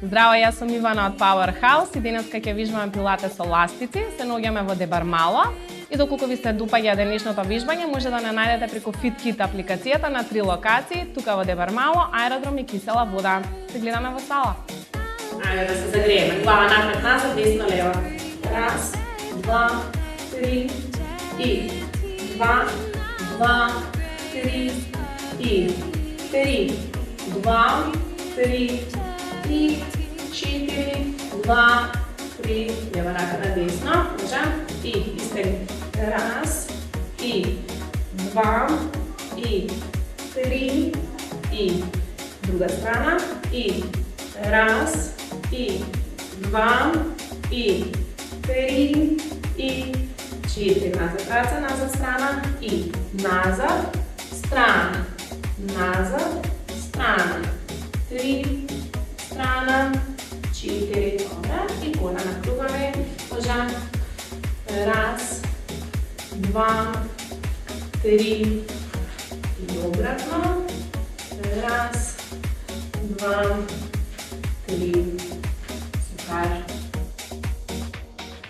Здраво, јас сум Ивана од Powerhouse и денеска ќе вижбаме пилатес со ластици. Се наоѓаме во Дебармало и доколку ви се допаѓа денешното вижбање, може да не најдете преку FitKit апликацијата на 3 локации, тука во Дебармало, аеродром и кисела вода. Се гледаме во сала. Ајде да се загрееме. Глава напред, назад, десно, лево. Раз, два, три и два, три и три, два, три и 4, 2, 3, лева рака на десно, може, и изтегни, раз, и два, и три, и друга страна, и раз, и два, и три, и 4, назад раца, назад страна, и назад, страна, 3, страна, 4, добре, и колена накруваме, може, раз, два, три, и обратно, раз, два, три, супер.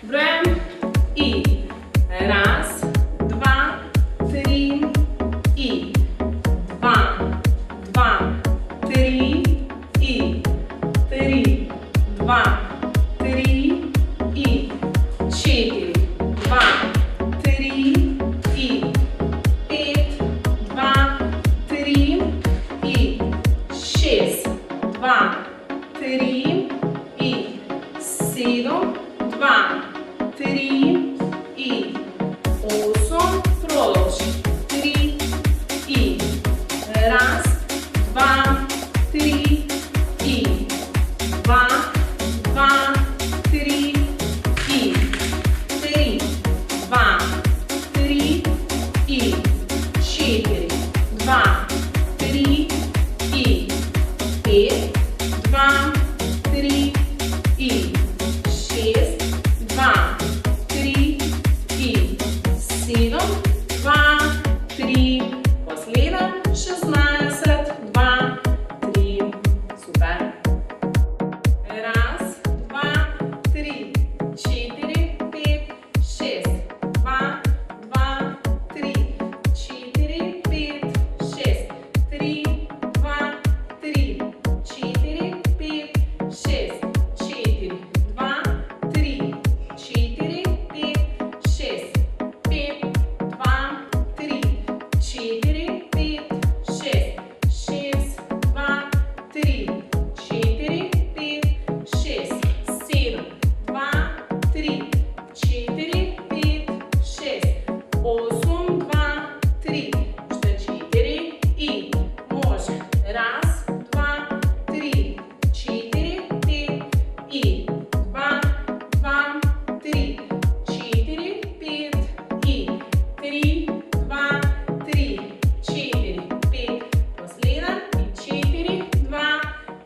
Броем и раз, два, три, и два, три, и 3, 2, 3 и 4, 2, 3 и 5, 2, 3 и 6, 2, 3 и 7, 2, 3 и 8, продолжи, 3 и раз, два, 3 и 2, 3 и 3, 2, 3 и 4, 2, 3 и 5, 2, 3 и 6, 2, 3 и 7, 2, 3, последен, 16, 2, 3, супер. Раз, два, три, 4, 5, 6, 2, 3, 4, 5, 6, 3, 2, 3, 4, 5, 6, 4, 2, 3, 4, 5, 6, 5, 2, 3, 4, 5, 6, 6, 2, 3, 4, 5, 6, 7, 2, 3, 4, 5, 6, 8, 2, 3, ще 4 и може. Раз, два, три, 4, 5 и 2, 3, 4, 5 и 3, 2, 3, 4, 5, последен и 4, 2,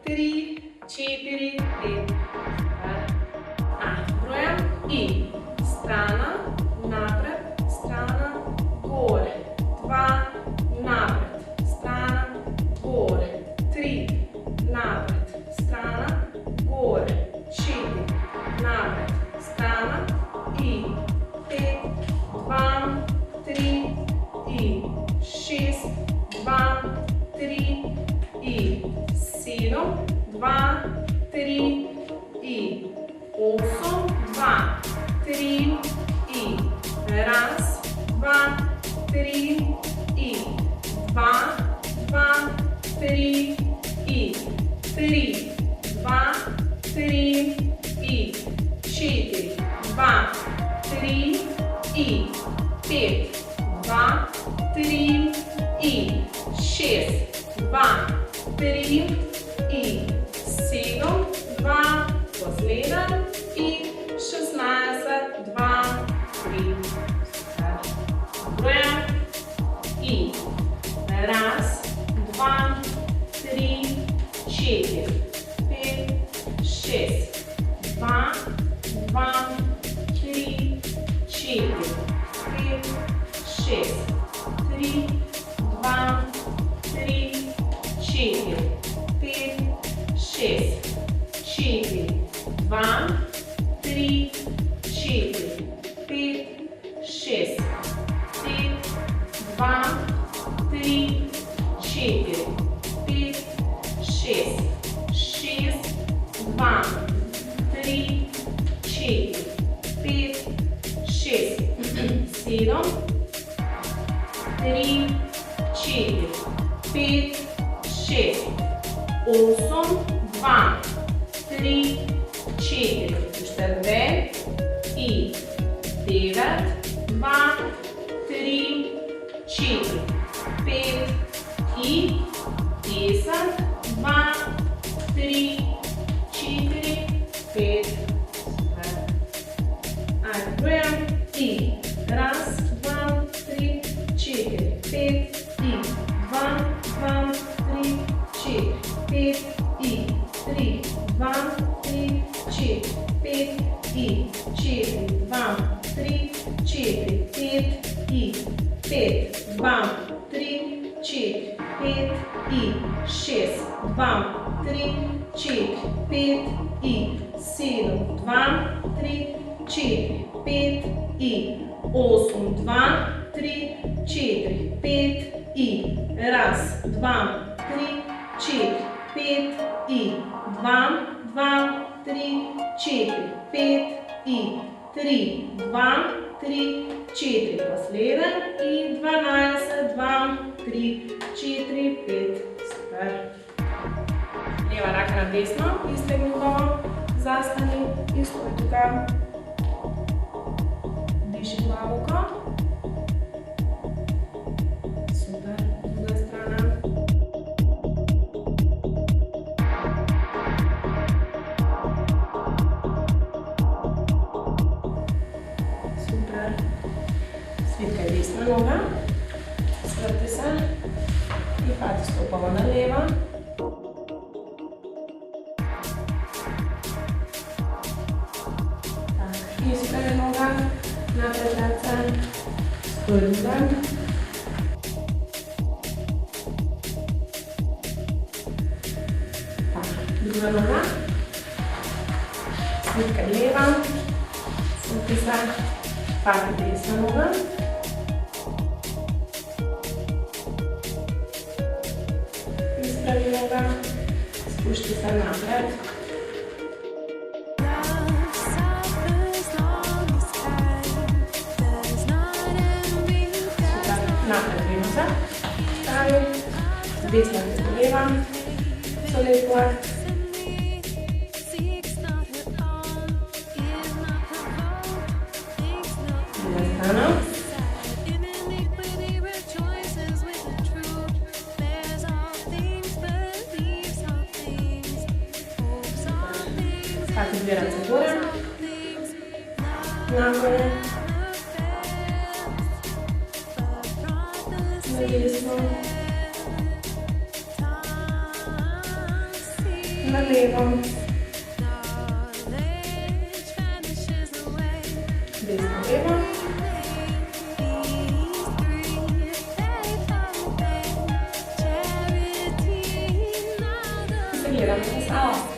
3, 4, 5. Броем и страна, напред, страна, горе. 2, напред, страна, горе. 3, напред, страна, горе. 4, напред, страна и 5, 2, 3 и 6, 2, 3 и 7, 2, 3 и 8, 2, 3 и раз, 2, 3 и 2, 3 и 3, 2, 3 и 4, 2, 3 и 5, 2, 3 и 6, 2, 3 и 7, 2, последен и 16, 2, 3. Броем и раз, два, 3, 4, 5, 6, 2, 3, 4, 5, 6, 3, 2, 3, 4, 5, 6, 4, 2, 3, 4, 5, 6, 6, 2, 3, 4, 5, 6, 7, 3, 4, 5, 6, 8, 2, 3, 4, още 2 и 9, 2, 3, 4, 5 и 10, 2, 3, 4, 5. Айде, броям и раз, два, три, 4, 5 и 2, 2, 3, 4, 5 и 3, 2, 3, 4, 5 и 4, 2, 3, 4, 5 и 5, 2, 3, 4, 5 и 6, 2, 3, 4, 5 и 7, 2, 3, 4, 5 и 8, 2, 3, 4, 5 и раз, 2, 3, 4, 5 и 2, 2, 3, 4, 5 и 3, 2, 3, 4, последен и 12, 2, 3, 4, 5, супер. Лева рака на десно, изтегни долу, застани и стои тука. Диши длабоко. Супер, друга страна. Супер. Свиткај десна нога, сврти се и пати стопало на лева. Изправи нога, напред раца, стои друга. Друга нога, свиткај лева, сврти се, пати десна нога. Изправи нога, спушти се напред. Напред виноса, стави, десна до лева, солид плак. Друга страна. Пати две ръце горе, нагоре, надесно, налево, десно лево, и се гледаме на сала.